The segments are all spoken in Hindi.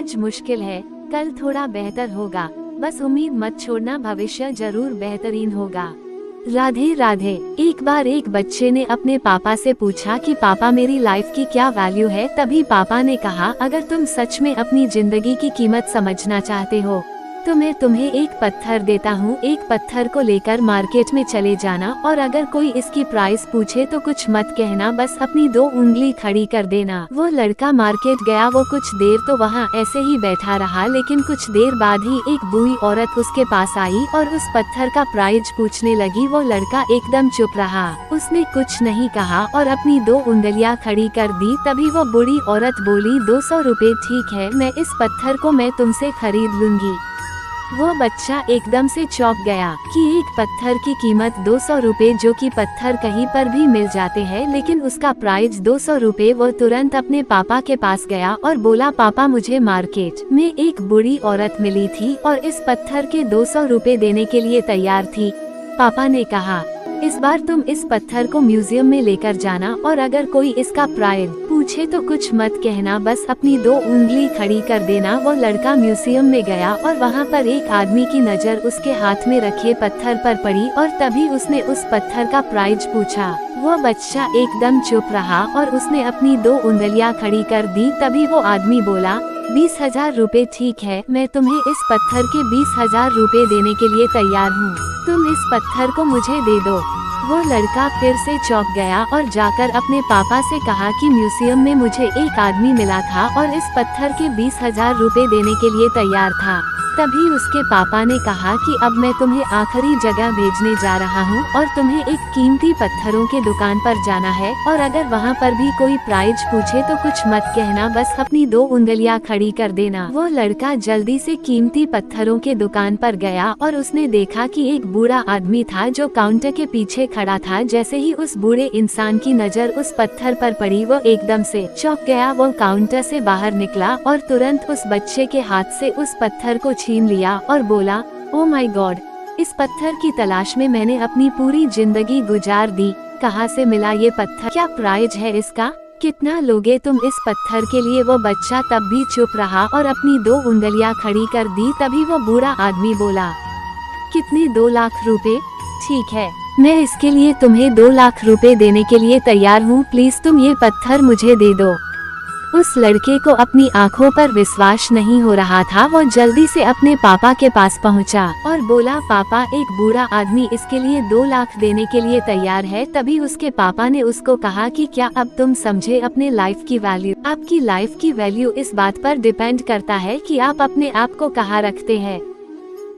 आज मुश्किल है, कल थोड़ा बेहतर होगा, बस उम्मीद मत छोड़ना, भविष्य जरूर बेहतरीन होगा। राधे राधे। एक बार एक बच्चे ने अपने पापा से पूछा कि पापा मेरी लाइफ की क्या वैल्यू है। तभी पापा ने कहा, अगर तुम सच में अपनी जिंदगी की कीमत समझना चाहते हो तो मैं तुम्हें एक पत्थर देता हूँ। एक पत्थर को लेकर मार्केट में चले जाना और अगर कोई इसकी प्राइस पूछे तो कुछ मत कहना, बस अपनी 2 उंगली खड़ी कर देना। वो लड़का मार्केट गया। वो कुछ देर तो वहाँ ऐसे ही बैठा रहा, लेकिन कुछ देर बाद ही एक बूढ़ी औरत उसके पास आई और उस पत्थर का प्राइस पूछने लगी। वो लड़का एकदम चुप रहा, उसने कुछ नहीं कहा और अपनी 2 उंगलियां खड़ी कर दी। तभी वो बूढ़ी औरत बोली, 200 रुपए ठीक है, मैं इस पत्थर को मैं तुमसे खरीद लूंगी। वो बच्चा एकदम से चौंक गया कि एक पत्थर की कीमत 200 रुपए, जो कि पत्थर कहीं पर भी मिल जाते हैं, लेकिन उसका प्राइस 200 रुपए। वो तुरंत अपने पापा के पास गया और बोला, पापा मुझे मार्केट में एक बूढ़ी औरत मिली थी और इस पत्थर के 200 रुपए देने के लिए तैयार थी। पापा ने कहा, इस बार तुम इस पत्थर को म्यूजियम में लेकर जाना और अगर कोई इसका प्राइस पूछे तो कुछ मत कहना, बस अपनी 2 उंगली खड़ी कर देना। वो लड़का म्यूजियम में गया और वहाँ पर एक आदमी की नज़र उसके हाथ में रखे पत्थर पर पड़ी और तभी उसने उस पत्थर का प्राइस पूछा। वो बच्चा एकदम चुप रहा और उसने अपनी 2 उंगलियां खड़ी कर दी। तभी वो आदमी बोला, 20,000 रुपए ठीक है, मैं तुम्हें इस पत्थर के 20,000 रुपए देने के लिए तैयार हूँ, तुम इस पत्थर को मुझे दे दो। वो लड़का फिर से चौंक गया और जाकर अपने पापा से कहा कि म्यूजियम में मुझे एक आदमी मिला था और इस पत्थर के 20,000 रुपए देने के लिए तैयार था। तभी उसके पापा ने कहा कि अब मैं तुम्हें आखिरी जगह भेजने जा रहा हूँ और तुम्हें एक कीमती पत्थरों के दुकान पर जाना है और अगर वहाँ पर भी कोई प्राइस पूछे तो कुछ मत कहना, बस अपनी 2 उंगलियां खड़ी कर देना। वो लड़का जल्दी से कीमती पत्थरों के दुकान पर गया और उसने देखा कि एक बूढ़ा आदमी था जो काउंटर के पीछे खड़ा था। जैसे ही उस बूढ़े इंसान की नजर उस पत्थर पर पड़ी, वो एकदम से चौंक गया। वो काउंटर से बाहर निकला और तुरंत उस बच्चे के हाथ से उस पत्थर को छीन लिया और बोला, ओ माय गॉड, इस पत्थर की तलाश में मैंने अपनी पूरी जिंदगी गुजार दी, कहाँ से मिला ये पत्थर, क्या प्राइस है इसका, कितना लोगे तुम इस पत्थर के लिए। वो बच्चा तब भी चुप रहा और अपनी 2 उंगलियां खड़ी कर दी। तभी वो बूढ़ा आदमी बोला, कितने, 2 लाख रुपए ठीक है, मैं इसके लिए तुम्हें 2 लाख रुपए देने के लिए तैयार हूँ, प्लीज तुम ये पत्थर मुझे दे दो। उस लड़के को अपनी आंखों पर विश्वास नहीं हो रहा था। वो जल्दी से अपने पापा के पास पहुंचा और बोला, पापा एक बूढ़ा आदमी इसके लिए 2 लाख देने के लिए तैयार है। तभी उसके पापा ने उसको कहा कि क्या अब तुम समझे अपने लाइफ की वैल्यू। आपकी लाइफ की वैल्यू इस बात पर डिपेंड करता है कि आप अपने आप को कहाँ रखते हैं।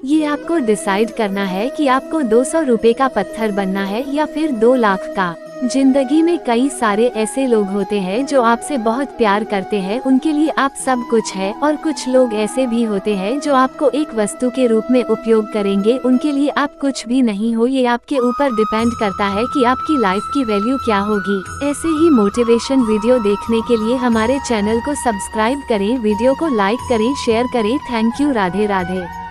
ये आपको डिसाइड करना है कि आपको 200 रुपए का पत्थर बनना है या फिर 2 लाख का। जिंदगी में कई सारे ऐसे लोग होते हैं जो आपसे बहुत प्यार करते हैं, उनके लिए आप सब कुछ है, और कुछ लोग ऐसे भी होते हैं जो आपको एक वस्तु के रूप में उपयोग करेंगे, उनके लिए आप कुछ भी नहीं हो। ये आपके ऊपर डिपेंड करता है कि आपकी लाइफ की वैल्यू क्या होगी। ऐसे ही मोटिवेशन वीडियो देखने के लिए हमारे चैनल को सब्सक्राइब करें, वीडियो को लाइक करें, शेयर करें। Thank you. राधे राधे।